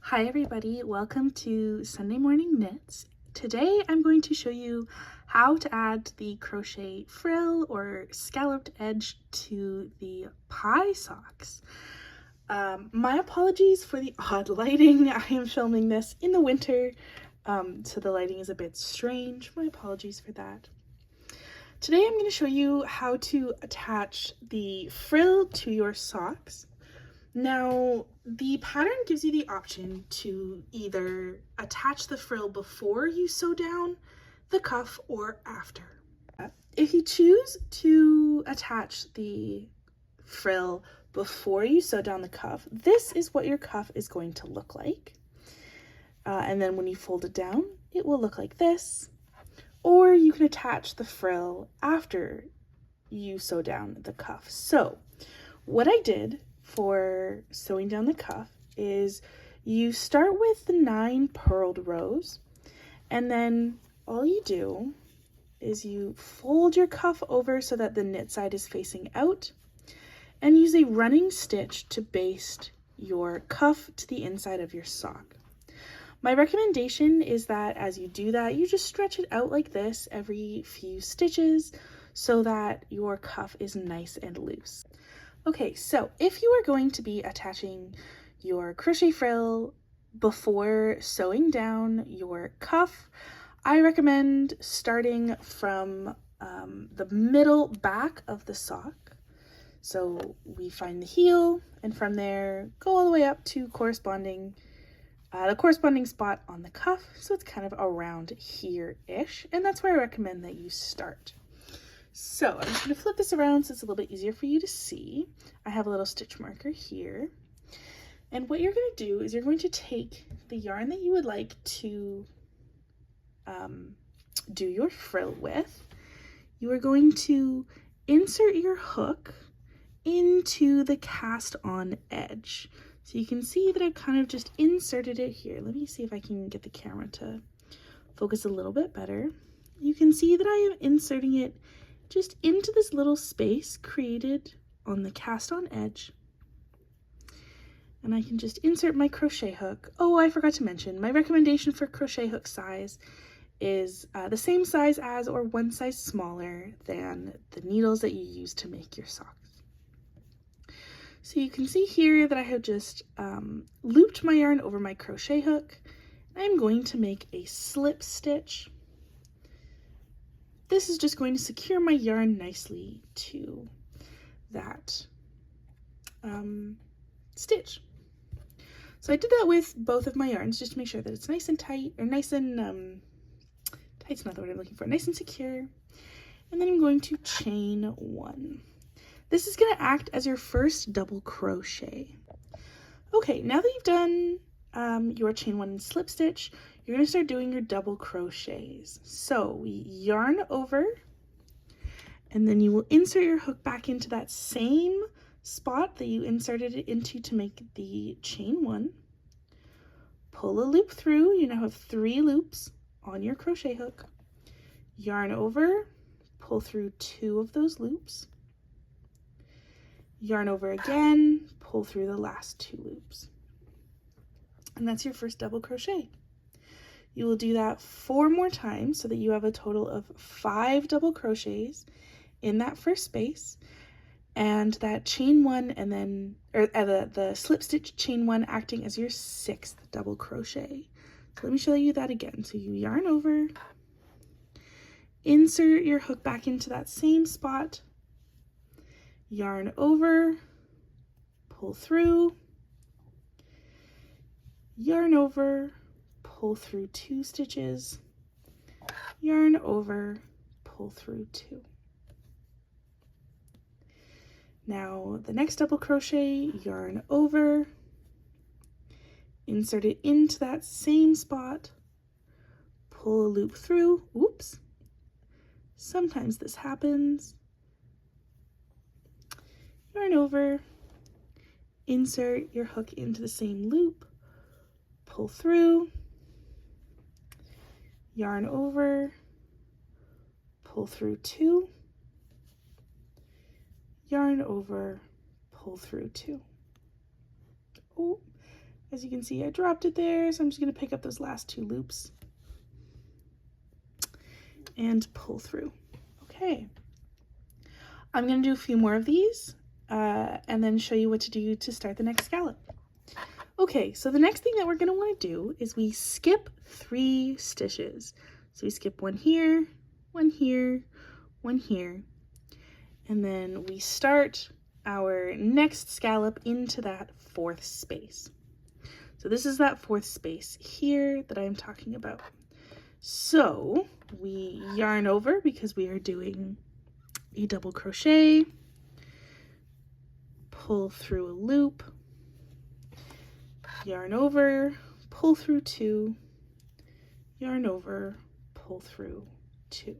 Hi everybody, welcome to Sunday Morning Knits. Today I'm going to show you how to add the crochet frill or scalloped edge to the pie socks. My apologies for the odd lighting. I am filming this in the winter, so the lighting is a bit strange. My apologies for that. Today I'm going to show you how to attach the frill to your socks. Now, the pattern gives you the option to either attach the frill before you sew down the cuff or after. If you choose to attach the frill before you sew down the cuff, this is what your cuff is going to look like. And then when you fold it down, it will look like this. Or you can attach the frill after you sew down the cuff. So, what I did for sewing down the cuff is you start with the 9 purled rows, and then all you do is you fold your cuff over so that the knit side is facing out and use a running stitch to baste your cuff to the inside of your sock. My recommendation is that as you do that, you just stretch it out like this every few stitches so that your cuff is nice and loose. Okay, so if you are going to be attaching your crochet frill before sewing down your cuff, I recommend starting from the middle back of the sock. So we find the heel, and from there go all the way up to the corresponding spot on the cuff. So it's kind of around here-ish, and that's where I recommend that you start. So I'm just going to flip this around so it's a little bit easier for you to see. I have a little stitch marker here. And what you're going to do is you're going to take the yarn that you would like to do your frill with. You are going to insert your hook into the cast on edge. So you can see that I've kind of just inserted it here. Let me see if I can get the camera to focus a little bit better. You can see that I am inserting it just into this little space created on the cast on edge. And I can just insert my crochet hook. Oh, I forgot to mention, my recommendation for crochet hook size is the same size as or one size smaller than the needles that you use to make your socks. So you can see here that I have just looped my yarn over my crochet hook. I'm going to make a slip stitch. This is just going to secure my yarn nicely to that stitch. So I did that with both of my yarns just to make sure that it's nice and tight, or nice and, tight's not the word I'm looking for, nice and secure. And then I'm going to chain 1. This is going to act as your first double crochet. Okay, now that you've done your chain 1 and slip stitch, you're going to start doing your double crochets. So we yarn over, and then you will insert your hook back into that same spot that you inserted it into to make the chain 1. Pull a loop through. You now have 3 loops on your crochet hook. Yarn over, pull through 2 of those loops. Yarn over again, pull through the last 2 loops. And that's your first double crochet. You will do that 4 more times so that you have a total of 5 double crochets in that first space, and that chain 1 and then, or the slip stitch chain 1 acting as your 6th double crochet. So let me show you that again. So you yarn over, insert your hook back into that same spot, yarn over, pull through, yarn over, pull through 2 stitches, yarn over, pull through 2. Now the next double crochet, yarn over, insert it into that same spot, pull a loop through. Oops, sometimes this happens. Yarn over, insert your hook into the same loop, pull through, yarn over, pull through 2, yarn over, pull through 2. Oh, As you can see, I dropped it there, so I'm just going to pick up those last 2 loops and pull through. Okay, I'm going to do a few more of these and then show you what to do to start the next scallop. Okay, so the next thing that we're going to want to do is we skip 3 stitches. So we skip 1 here, 1 here, 1 here, and then we start our next scallop into that 4th space. So this is that 4th space here that I'm talking about. So we yarn over because we are doing a double crochet, pull through a loop, yarn over, pull through 2, yarn over, pull through 2.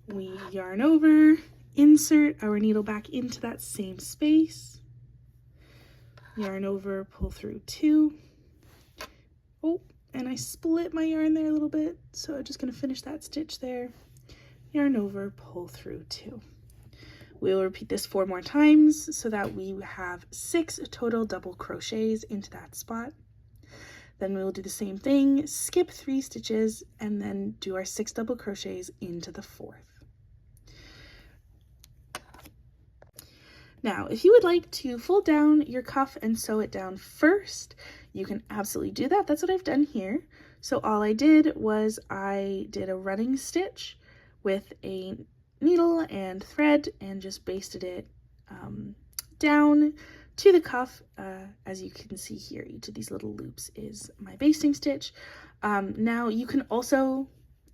We yarn over, insert our needle back into that same space, yarn over, pull through 2. Oh, and I split my yarn there a little bit, so I'm just going to finish that stitch there. Yarn over, pull through 2. We'll repeat this 4 more times so that we have 6 total double crochets into that spot. Then we'll do the same thing, skip 3 stitches, and then do our 6 double crochets into the 4th. Now, if you would like to fold down your cuff and sew it down first, you can absolutely do that. That's what I've done here. So all I did was I did a running stitch with a needle and thread and just basted it down to the cuff. As you can see here, each of these little loops is my basting stitch. Now you can also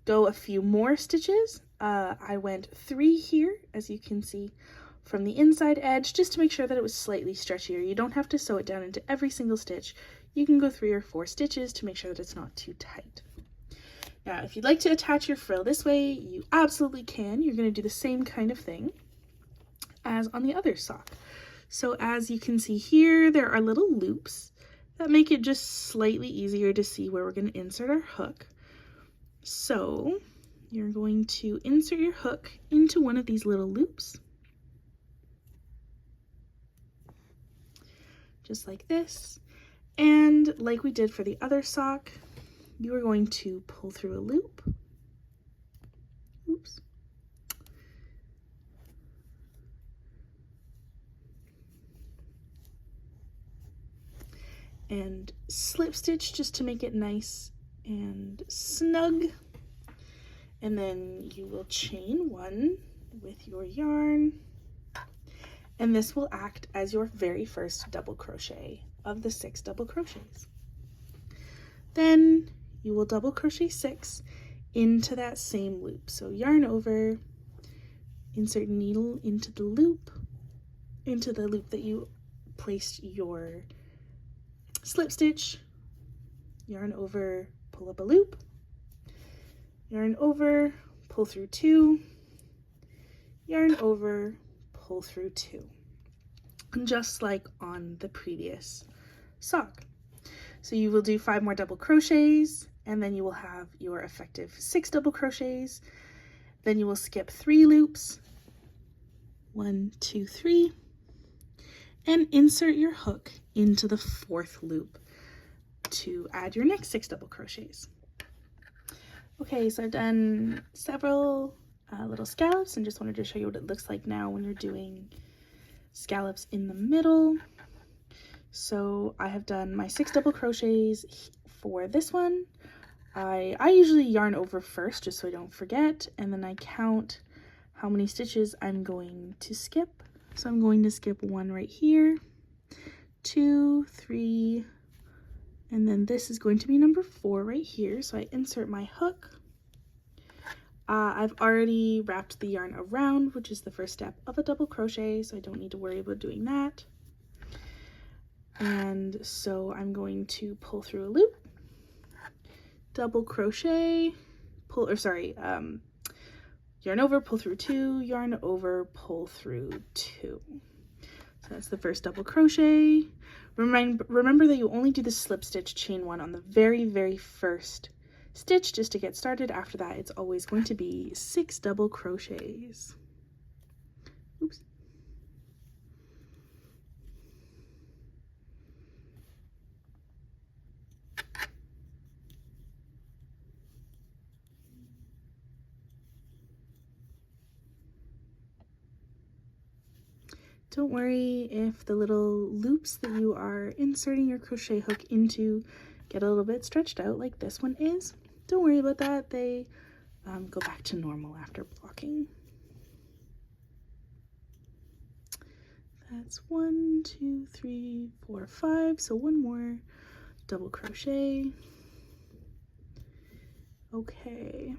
go a few more stitches. I went 3 here, as you can see, from the inside edge, just to make sure that it was slightly stretchier. You don't have to sew it down into every single stitch. You can go 3 or 4 stitches to make sure that it's not too tight. Now, if you'd like to attach your frill this way, you absolutely can. You're going to do the same kind of thing as on the other sock. So as you can see here, there are little loops that make it just slightly easier to see where we're going to insert our hook. So you're going to insert your hook into one of these little loops, just like this. And like we did for the other sock, you are going to pull through a loop. Oops. And slip stitch just to make it nice and snug. And then you will chain 1 with your yarn. And this will act as your very first double crochet of the 6 double crochets. Then you will double crochet 6 into that same loop. So yarn over, insert needle into the loop that you placed your slip stitch, yarn over, pull up a loop, yarn over, pull through 2, yarn over, pull through 2, just like on the previous sock. So you will do 5 more double crochets, and then you will have your effective 6 double crochets. Then you will skip 3 loops, 1, 2, 3, and insert your hook into the 4th loop to add your next 6 double crochets. Okay, so I've done several little scallops and just wanted to show you what it looks like now when you're doing scallops in the middle. So I have done my 6 double crochets for this one. I usually yarn over first just so I don't forget, and then I count how many stitches I'm going to skip. So I'm going to skip 1 right here, 2, 3, and then this is going to be number 4 right here. So I insert my hook. I've already wrapped the yarn around, which is the first step of a double crochet, so I don't need to worry about doing that. And so I'm going to pull through a loop, double crochet, yarn over, pull through 2, yarn over, pull through 2. So that's the first double crochet. Remember that you only do the slip stitch chain 1 on the very, very first stitch just to get started. After that, it's always going to be 6 double crochets. Oops. Don't worry if the little loops that you are inserting your crochet hook into get a little bit stretched out like this one is. Don't worry about that. They go back to normal after blocking. That's 1, 2, 3, 4, 5. So one more double crochet. Okay.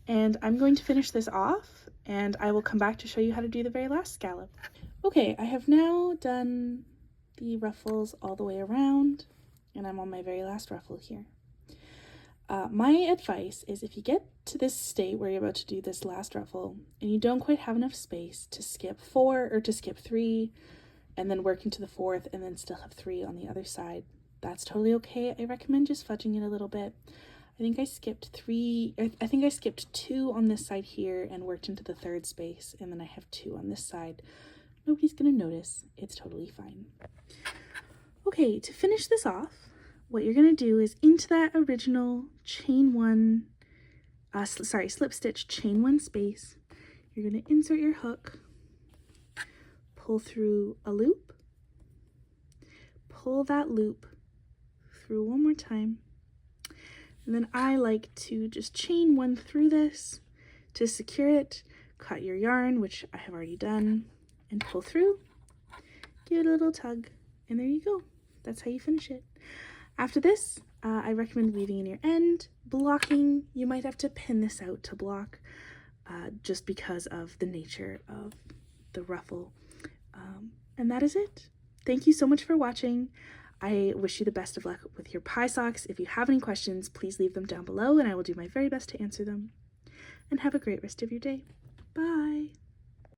And I'm going to finish this off, and I will come back to show you how to do the very last scallop. Okay, I have now done the ruffles all the way around, and I'm on my very last ruffle here. My advice is if you get to this state where you're about to do this last ruffle and you don't quite have enough space to skip 4 or to skip 3 and then work into the 4th and then still have 3 on the other side, that's totally okay. I recommend just fudging it a little bit. I think I skipped 2 on this side here and worked into the 3rd space, and then I have 2 on this side. Nobody's gonna notice. It's totally fine. Okay, to finish this off, what you're gonna do is into that original slip stitch chain 1 space, you're gonna insert your hook, pull through a loop, pull that loop through one more time, and then I like to just chain 1 through this to secure it, cut your yarn, which I have already done, and pull through, give it a little tug, and there you go. That's how you finish it. After this, I recommend weaving in your end. Blocking, you might have to pin this out to block just because of the nature of the ruffle. And that is it. Thank you so much for watching. I wish you the best of luck with your pie socks. If you have any questions, please leave them down below and I will do my very best to answer them. And have a great rest of your day. Bye!